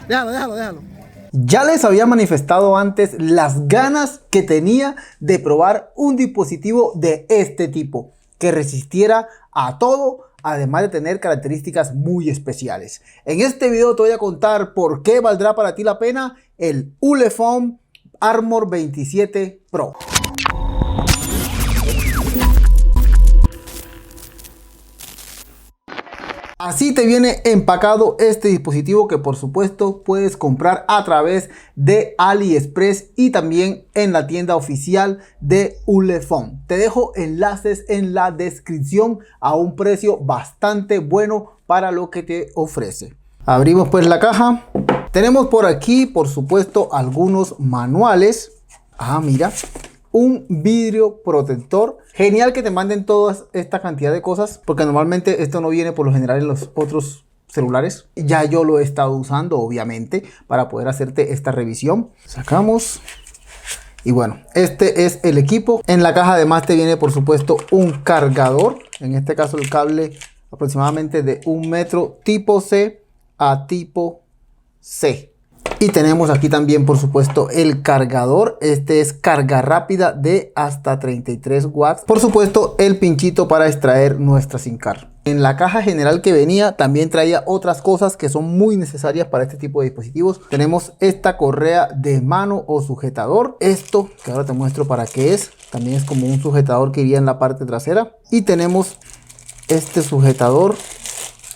Déjalo. Ya les había manifestado antes las ganas que tenía de probar un dispositivo de este tipo, que resistiera a todo, además de tener características muy especiales. En este video te voy a contar por qué valdrá para ti la pena el Ulefone Armor 27 Pro. Así te viene empacado este dispositivo, que por supuesto puedes comprar a través de AliExpress y también en la tienda oficial de Ulefone. Te dejo enlaces en la descripción a un precio bastante bueno para lo que te ofrece. Abrimos pues la caja. Tenemos por aquí por supuesto algunos manuales. Mira, un vidrio protector. Genial que te manden toda esta cantidad de cosas, porque normalmente esto no viene por lo general en los otros celulares. Ya yo lo he estado usando obviamente para poder hacerte esta revisión. Sacamos y bueno, este es el equipo. En la caja además te viene por supuesto un cargador, en este caso el cable aproximadamente de 1 metro, tipo C a tipo C. Y tenemos aquí también por supuesto el cargador. Este es carga rápida de hasta 33 watts. Por supuesto el pinchito para extraer nuestra SIM card. En la caja general que venía también traía otras cosas que son muy necesarias para este tipo de dispositivos. Tenemos esta correa de mano o sujetador. Esto que ahora te muestro para qué es. También es como un sujetador que iría en la parte trasera. Y tenemos este sujetador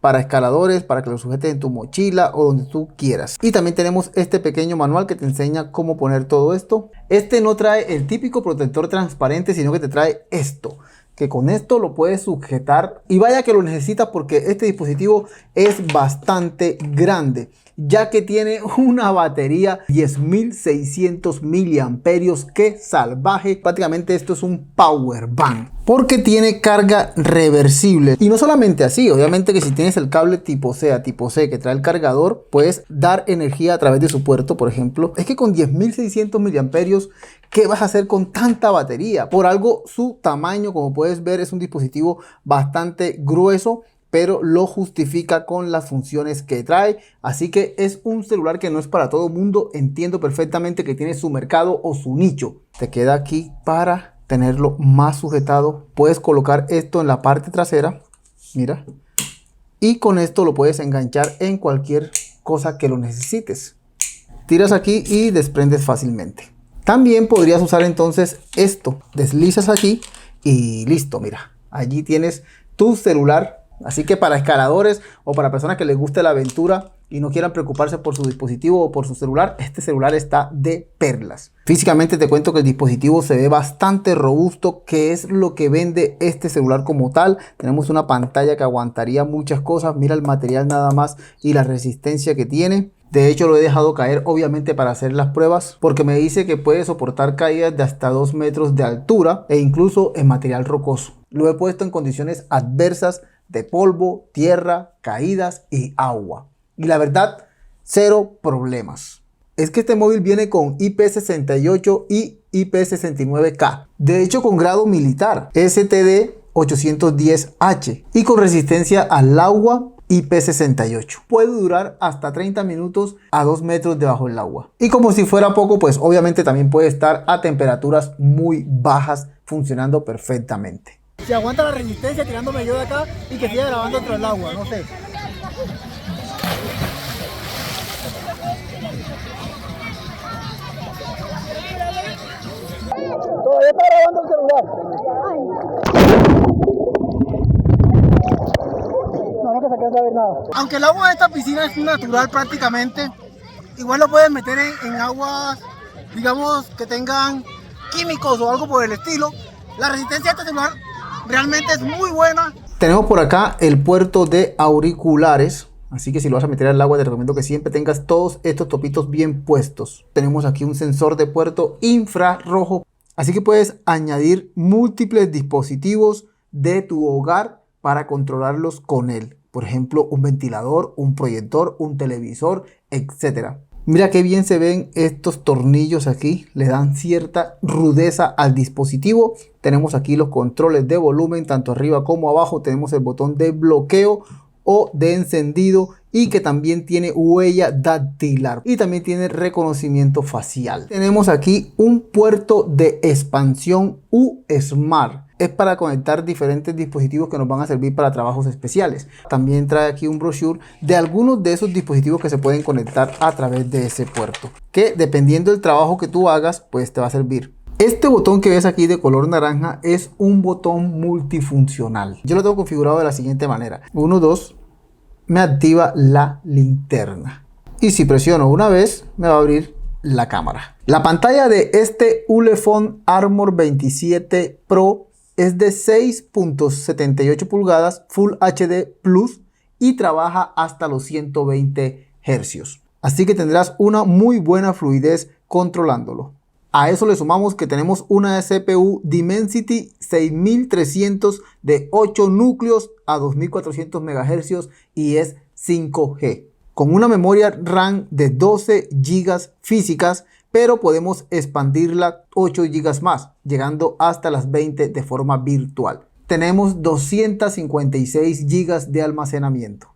para escaladores, para que lo sujetes en tu mochila o donde tú quieras. Y también tenemos este pequeño manual que te enseña cómo poner todo esto. Este no trae el típico protector transparente, sino que te trae esto, que con esto lo puedes sujetar. Y vaya que lo necesitas, porque este dispositivo es bastante grande, ya que tiene una batería 10.600 miliamperios. ¡Qué salvaje! Prácticamente esto es un power bank, porque tiene carga reversible. Y no solamente así, obviamente que si tienes el cable tipo C a tipo C que trae el cargador, puedes dar energía a través de su puerto, por ejemplo. Es que con 10.600 miliamperios, ¿qué vas a hacer con tanta batería? Por algo su tamaño, como puedes ver, es un dispositivo bastante grueso, pero lo justifica con las funciones que trae. Así que es un celular que no es para todo mundo. Entiendo perfectamente que tiene su mercado o su nicho. Te queda aquí para tenerlo más sujetado. Puedes colocar esto en la parte trasera, mira, y con esto lo puedes enganchar en cualquier cosa que lo necesites. Tiras aquí y desprendes fácilmente. También podrías usar entonces esto. Deslizas aquí y listo, mira, allí tienes tu celular. Así que para escaladores o para personas que les guste la aventura y no quieran preocuparse por su dispositivo o por su celular, este celular está de perlas. Físicamente te cuento que el dispositivo se ve bastante robusto, que es lo que vende este celular como tal. Tenemos una pantalla que aguantaría muchas cosas. Mira el material nada más y la resistencia que tiene. De hecho lo he dejado caer obviamente para hacer las pruebas, porque me dice que puede soportar caídas de hasta 2 metros de altura e incluso en material rocoso. Lo he puesto en condiciones adversas de polvo, tierra, caídas y agua. Y la verdad, cero problemas. Es que este móvil viene con IP68 y IP69K. De hecho con grado militar, STD 810H y con resistencia al agua IP68. Puede durar hasta 30 minutos a 2 metros debajo del agua. Y como si fuera poco, pues obviamente también puede estar a temperaturas muy bajas funcionando perfectamente. Si aguanta la resistencia tirándome yo de acá y que siga grabando dentro del agua, no sé. Todavía está grabando el celular. No que se alcanza a ver nada. Aunque el agua de esta piscina es natural prácticamente, igual lo puedes meter en aguas, digamos, que tengan químicos o algo por el estilo. La resistencia de este celular realmente es muy buena. Tenemos por acá el puerto de auriculares, así que si lo vas a meter al agua te recomiendo que siempre tengas todos estos topitos bien puestos. Tenemos aquí un sensor de puerto infrarrojo, así que puedes añadir múltiples dispositivos de tu hogar para controlarlos con él. Por ejemplo, un ventilador, un proyector, un televisor, etc. Mira qué bien se ven estos tornillos aquí, le dan cierta rudeza al dispositivo. Tenemos aquí los controles de volumen, tanto arriba como abajo. Tenemos el botón de bloqueo o de encendido y que también tiene huella dactilar y también tiene reconocimiento facial. Tenemos aquí un puerto de expansión U-Smart. Es para conectar diferentes dispositivos que nos van a servir para trabajos especiales. También trae aquí un brochure de algunos de esos dispositivos que se pueden conectar a través de ese puerto, que dependiendo del trabajo que tú hagas, pues te va a servir. Este botón que ves aquí de color naranja es un botón multifuncional. Yo lo tengo configurado de la siguiente manera. 1, 2, me activa la linterna. Y si presiono una vez, me va a abrir la cámara. La pantalla de este Ulefone Armor 27 Pro es de 6.78 pulgadas Full HD Plus y trabaja hasta los 120 Hz. Así que tendrás una muy buena fluidez controlándolo. A eso le sumamos que tenemos una CPU Dimensity 6300 de 8 núcleos a 2400 MHz y es 5G. Con una memoria RAM de 12 GB físicas, pero podemos expandirla 8 GB más, llegando hasta las 20 de forma virtual. Tenemos 256 GB de almacenamiento.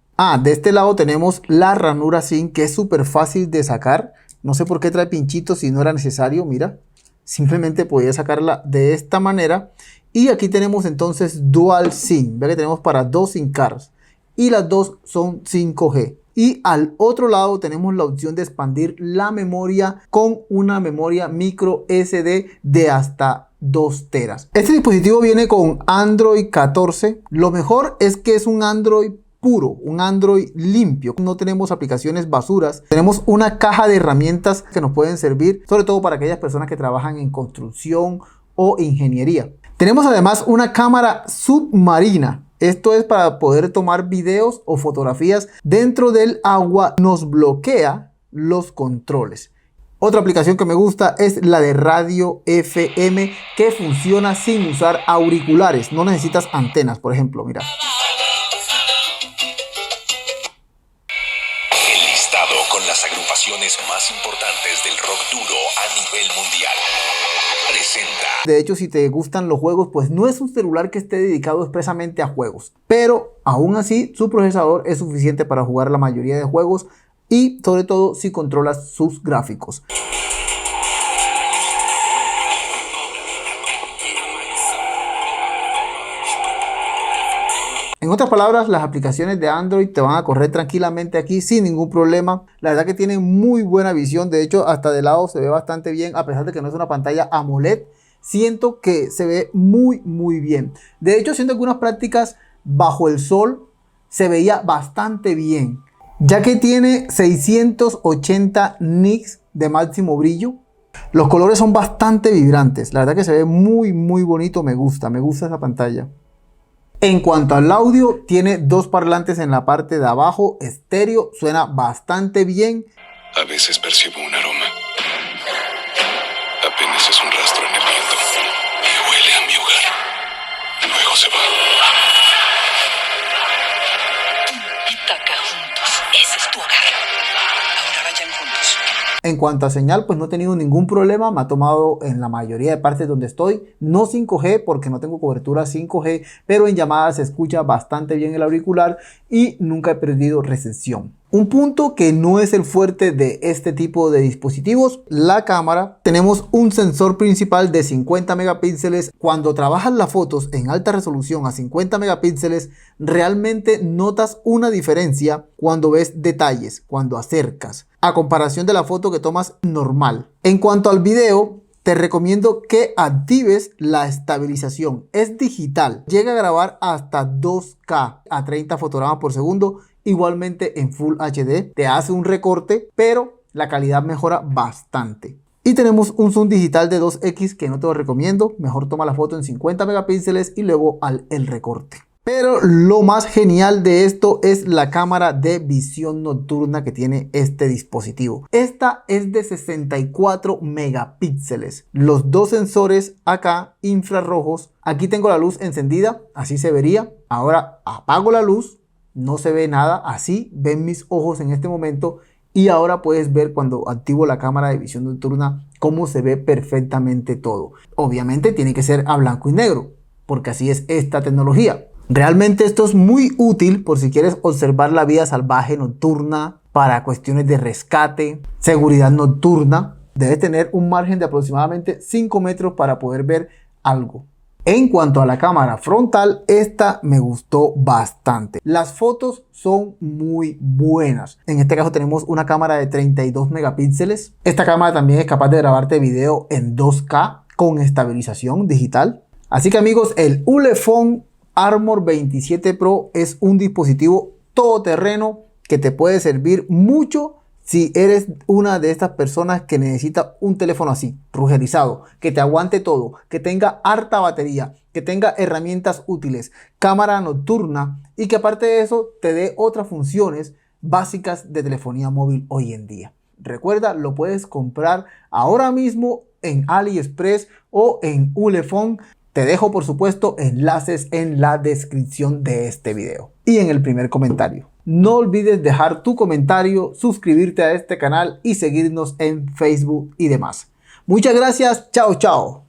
De este lado tenemos la ranura SIM, que es súper fácil de sacar. No sé por qué trae pinchitos si no era necesario, mira. Simplemente podía sacarla de esta manera. Y aquí tenemos entonces Dual SIM. Ve que tenemos para 2 SIM cards. Y las dos son 5G. Y al otro lado tenemos la opción de expandir la memoria con una memoria micro SD de hasta 2 teras. Este dispositivo viene con Android 14. Lo mejor es que es un Android puro, un Android limpio. No tenemos aplicaciones basuras. Tenemos una caja de herramientas que nos pueden servir, sobre todo para aquellas personas que trabajan en construcción o ingeniería. Tenemos además una cámara submarina. Esto es para poder tomar videos o fotografías dentro del agua. Nos bloquea los controles. Otra aplicación que me gusta es la de radio FM, que funciona sin usar auriculares. No necesitas antenas, por ejemplo, mira. El listado con las agrupaciones más importantes del rock duro a nivel mundial presenta. De hecho, si te gustan los juegos, pues no es un celular que esté dedicado expresamente a juegos, pero aún así su procesador es suficiente para jugar la mayoría de juegos y sobre todo si controlas sus gráficos. En otras palabras, las aplicaciones de Android te van a correr tranquilamente aquí sin ningún problema. La verdad que tienen muy buena visión. De hecho, hasta de lado se ve bastante bien, a pesar de que no es una pantalla AMOLED. Siento que se ve muy bien. De hecho, haciendo algunas prácticas bajo el sol, se veía bastante bien, ya que tiene 680 nits de máximo brillo. Los colores son bastante vibrantes. La verdad que se ve muy bonito. Me gusta esa pantalla. En cuanto al audio, tiene 2 parlantes en la parte de abajo, estéreo, suena bastante bien. A veces percibo un aroma. Apenas es un rastro en el viento. Y huele a mi hogar. Luego se va. Itaca juntos. Ese es tu hogar. Ahora vayan juntos. En cuanto a señal, pues no he tenido ningún problema. Me ha tomado en la mayoría de partes donde estoy. No 5G porque no tengo cobertura 5G, pero en llamadas se escucha bastante bien el auricular y nunca he perdido recepción. Un punto que no es el fuerte de este tipo de dispositivos, la cámara. Tenemos un sensor principal de 50 megapíxeles. Cuando trabajas las fotos en alta resolución a 50 megapíxeles, realmente notas una diferencia cuando ves detalles, cuando acercas, a comparación de la foto que tomas normal. En cuanto al video, te recomiendo que actives la estabilización. Es digital, llega a grabar hasta 2K a 30 fotogramas por segundo. Igualmente en Full HD te hace un recorte, pero la calidad mejora bastante. Y tenemos un zoom digital de 2x que no te lo recomiendo. Mejor toma la foto en 50 megapíxeles y luego el recorte. Pero lo más genial de esto es la cámara de visión nocturna que tiene este dispositivo. Esta es de 64 megapíxeles. Los 2 sensores acá infrarrojos. Aquí tengo la luz encendida, así se vería. Ahora apago la luz. No se ve nada, así ven mis ojos en este momento y ahora puedes ver cuando activo la cámara de visión nocturna cómo se ve perfectamente todo. Obviamente tiene que ser a blanco y negro porque así es esta tecnología. Realmente esto es muy útil por si quieres observar la vida salvaje nocturna para cuestiones de rescate, seguridad nocturna. Debes tener un margen de aproximadamente 5 metros para poder ver algo. En cuanto a la cámara frontal, esta me gustó bastante. Las fotos son muy buenas. En este caso tenemos una cámara de 32 megapíxeles. Esta cámara también es capaz de grabarte video en 2K con estabilización digital. Así que amigos, el Ulefone Armor 27 Pro es un dispositivo todoterreno que te puede servir mucho si eres una de estas personas que necesita un teléfono así, rugerizado, que te aguante todo, que tenga harta batería, que tenga herramientas útiles, cámara nocturna y que aparte de eso te dé otras funciones básicas de telefonía móvil hoy en día. Recuerda, lo puedes comprar ahora mismo en AliExpress o en Ulefone. Te dejo por supuesto enlaces en la descripción de este video y en el primer comentario. No olvides dejar tu comentario, suscribirte a este canal y seguirnos en Facebook y demás. Muchas gracias, chao chao.